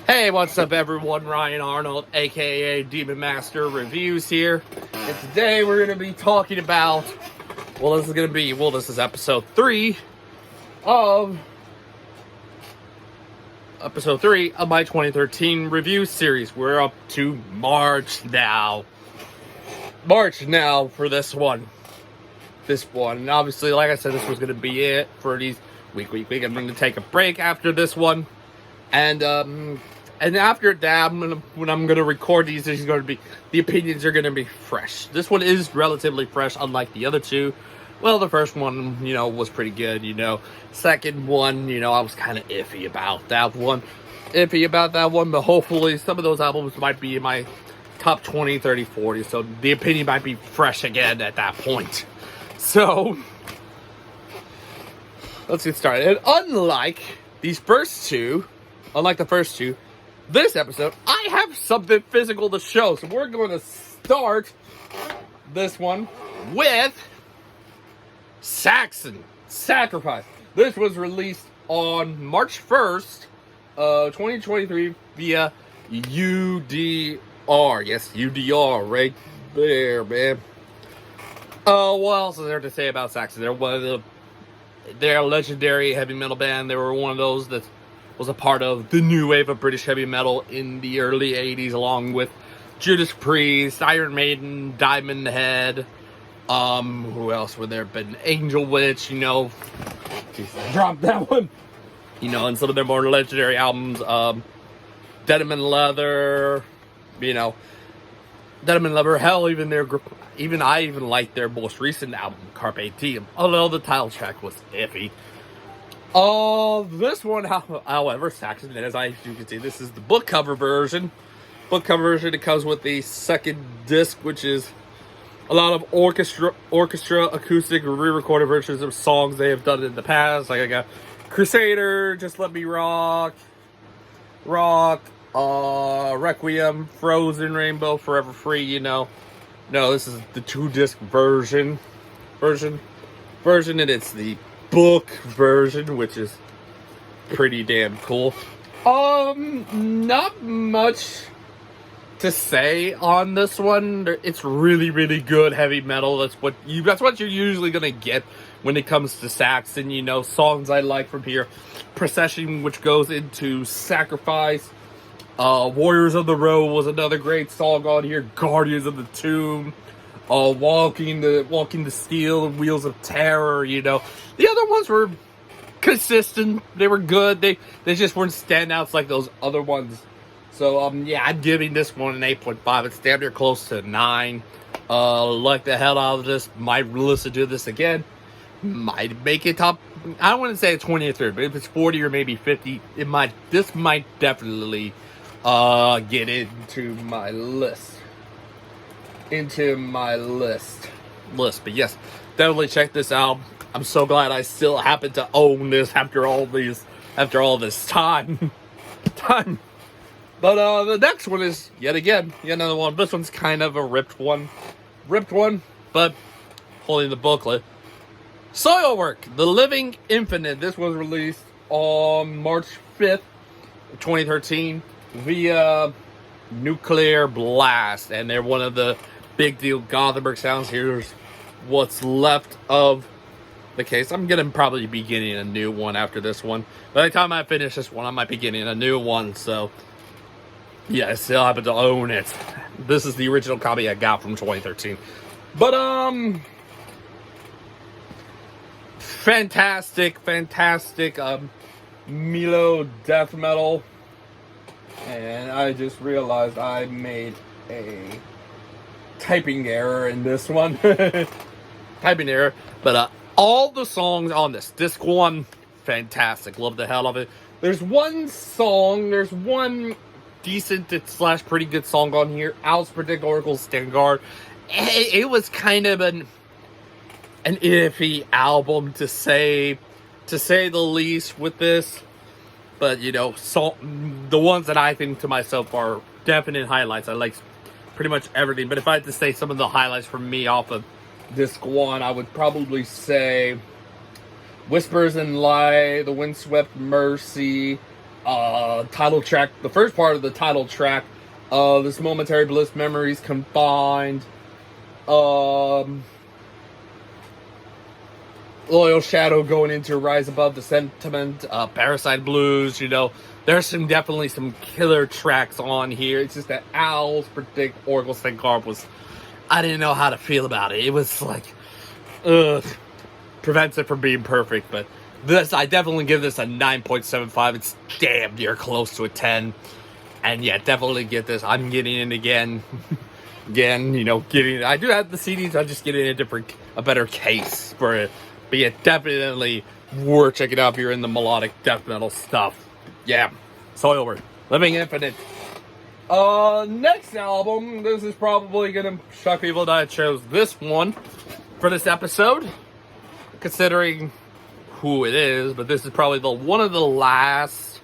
Hey, what's up everyone? Ryan Arnold, aka Demon Master Reviews here. And today we're going to be talking about, this is episode 3 of my 2013 review series. We're up to March now. For this one. And obviously, like I said, this was going to be it for these week. I'm going to take a break after this one. And after that, when I'm gonna record these, the opinions are gonna be fresh. This one is relatively fresh, unlike the other two. Well, the first one, was pretty good. Second one, I was kind of iffy about that one. But hopefully, some of those albums might be in my top 20, 30, 40. So the opinion might be fresh again at that point. So let's get started. And unlike the first two, this episode, I have something physical to show. So we're going to start this one with Saxon, Sacrifice. This was released on March 1st, 2023 via UDR. Yes, UDR, right there, man. What else is there to say about Saxon? They're a legendary heavy metal band. They were one of those that was a part of the new wave of British heavy metal in the early 80s, along with Judas Priest, Iron Maiden, Diamond Head. Who else were there? Been Angel Witch, Jeez, I dropped that one. And some of their more legendary albums, Denim and Leather, Denim and Leather. Hell, I like their most recent album, Carpe Diem, although the title track was iffy. This one, however, Saxon, as you can see, this is the book cover version. It comes with the second disc, which is a lot of orchestra, acoustic, re-recorded versions of songs they have done in the past. Like I got Crusader, Just Let Me Rock, Requiem, Frozen, Rainbow, Forever Free. No, this is the 2-disc version, and it's the book version, which is pretty damn cool. Not much to say on this one. It's really, really good heavy metal. That's what you're usually gonna get when it comes to Saxon. Songs I like from here: Procession, which goes into Sacrifice. Warriors of the Road was another great song on here. Guardians of the Tomb. Walking the Steel, Wheels of Terror. The other ones were consistent. They were good. They just weren't standouts like those other ones. So I'm giving this one an 8.5. It's damn near close to 9. Like the hell out of this. Might listen to this again. Might make it top. I don't want to say 20 or 30, but if it's 40 or maybe 50, this might definitely get into my list. But yes, definitely check this out. I'm so glad I still happen to own this after all this time. But the next one is yet another one. This one's kind of a ripped one, but holding the booklet. Soilwork, The Living Infinite. This was released on March 5th, 2013 via Nuclear Blast, and they're one of the big deal Gothenburg sounds. Here's what's left of the case. I'm gonna probably be getting a new one after this one. By the time I finish this one, I might be getting a new one. So yeah, I still happen to own it. This is the original copy I got from 2013. But fantastic Milo death metal. And I just realized I made a typing error in this one. But all the songs on this disc one, fantastic. Love the hell of it. There's one decent / pretty good song on here. Owl's Predict Oracle Standard. It was kind of an iffy album to say the least with this. But, the ones that I think to myself are definite highlights. I like pretty much everything. But if I had to say some of the highlights from me off of disc one, I would probably say Whispers and Lie, The Windswept Mercy, title track, the first part of the title track, this momentary bliss, memories combined, Loyal Shadow going into Rise Above the Sentiment, Parasite Blues, there's definitely some killer tracks on here. It's just that Owls Predict Oracle Stenkarp I didn't know how to feel about it. It was like, prevents it from being perfect, but I definitely give this a 9.75. It's damn near close to a 10. And yeah, definitely get this. I'm getting it again. I do have the CDs, I'm just getting a better case for it. But yeah, definitely worth checking out if you're in the melodic death metal stuff. Yeah, Soilwork, Living Infinite. Next album, this is probably gonna shock people that I chose this one for this episode, considering who it is, but this is probably one of the last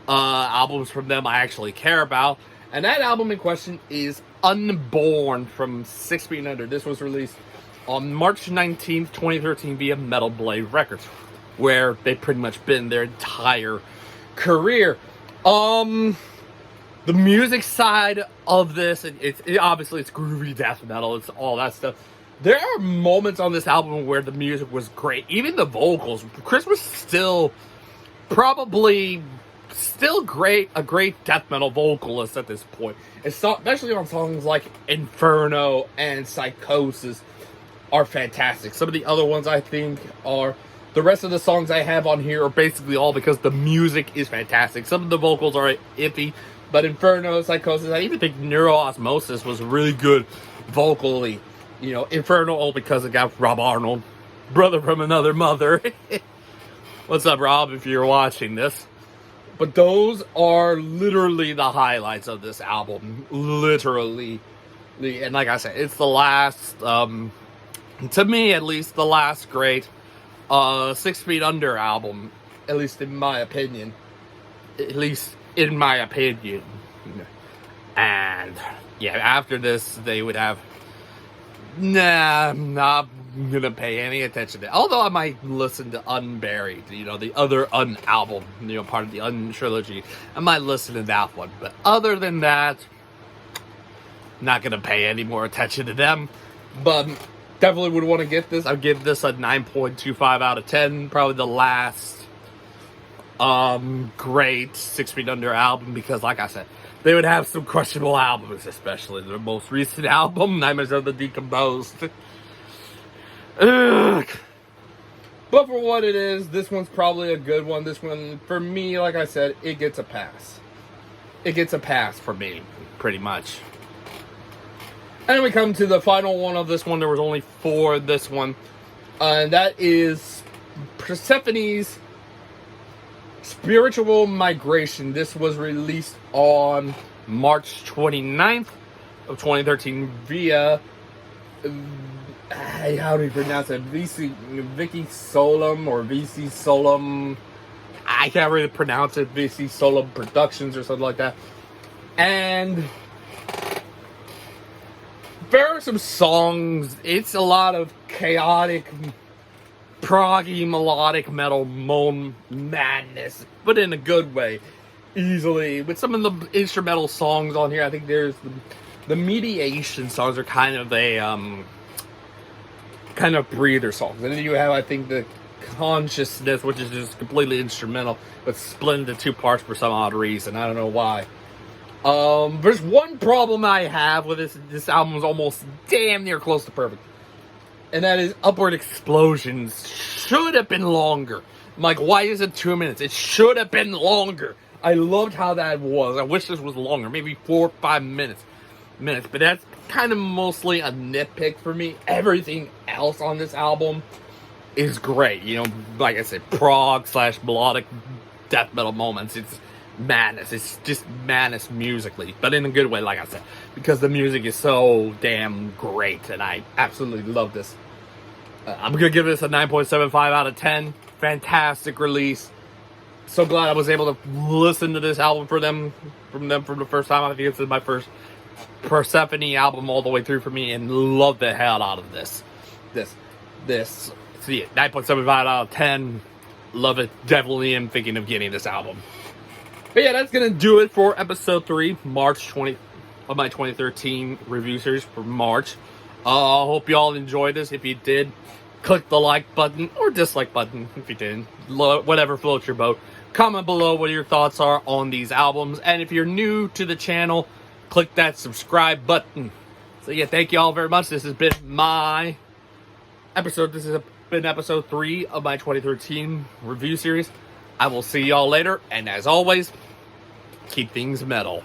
albums from them I actually care about, and that album in question is Unborn from 6 Feet Under. This was released on March 19th, 2013 via Metal Blade Records, where they've pretty much been their entire career. The music side of this, obviously it's groovy death metal, it's all that stuff. There are moments on this album where the music was great, even the vocals. Chris was still great, a great death metal vocalist at this point, especially on songs like Inferno and Psychosis are fantastic. Some of the other ones I think are, the rest of the songs I have on here are basically all because the music is fantastic. Some of the vocals are iffy, but Inferno, Psychosis, I even think Neuroosmosis was really good vocally. Inferno, all because it got Rob Arnold, brother from another mother. What's up, Rob, if you're watching this? But those are literally the highlights of this album. Literally. And like I said, it's the last, to me at least, the last great 6 Feet Under album, at least in my opinion. And yeah, after this, they would have, I'm not gonna pay any attention to it. Although I might listen to Unburied, the other album, part of the trilogy. I might listen to that one. But other than that, not gonna pay any more attention to them. But definitely would want to get this. I'd give this a 9.25 out of 10. Probably the last great 6 Feet Under album, because like I said, they would have some questionable albums, especially their most recent album, Nightmares of the Decomposed. Ugh. But for what it is, this one's probably a good one. This one, for me, like I said, it gets a pass. It gets a pass for me, pretty much. And we come to the final one of this one. There was only 4 of this one. And that is Persephone's Spiritual Migration. This was released on March 29th of 2013 via, how do you pronounce it? Vicky Solum or VC Solum. I can't really pronounce it. VC Solum Productions or something like that. And there are some songs. It's a lot of chaotic, proggy, melodic metal madness, but in a good way, easily. With some of the instrumental songs on here, I think there's the mediation songs are kind of a breather songs, and then you have, I think, the consciousness, which is just completely instrumental, but split into 2 parts for some odd reason. I don't know why. There's one problem I have with this. This album is almost damn near close to perfect. And that is Upward Explosions should have been longer. I'm like, why is it 2 minutes? It should have been longer. I loved how that was. I wish this was longer. Maybe 4 or 5 minutes. But that's kind of mostly a nitpick for me. Everything else on this album is great. Like I said, prog / melodic death metal moments. It's madness. It's just madness musically, but in a good way, like I said, because the music is so damn great, and I absolutely love this. I'm gonna give this a 9.75 out of 10. Fantastic release. So glad I was able to listen to this album from them for the first time. I think this is my first Persefone album all the way through for me, and love the hell out of this. See it, 9.75 out of 10. Love it. Definitely am thinking of getting this album. But yeah, that's going to do it for episode 3, March 20 of my 2013 review series for March. I hope you all enjoyed this. If you did, click the like button or dislike button if you didn't. Whatever floats your boat. Comment below what your thoughts are on these albums. And if you're new to the channel, click that subscribe button. So yeah, thank you all very much. This has been my episode. This has been episode 3 of my 2013 review series. I will see y'all later. And as always, keep things metal.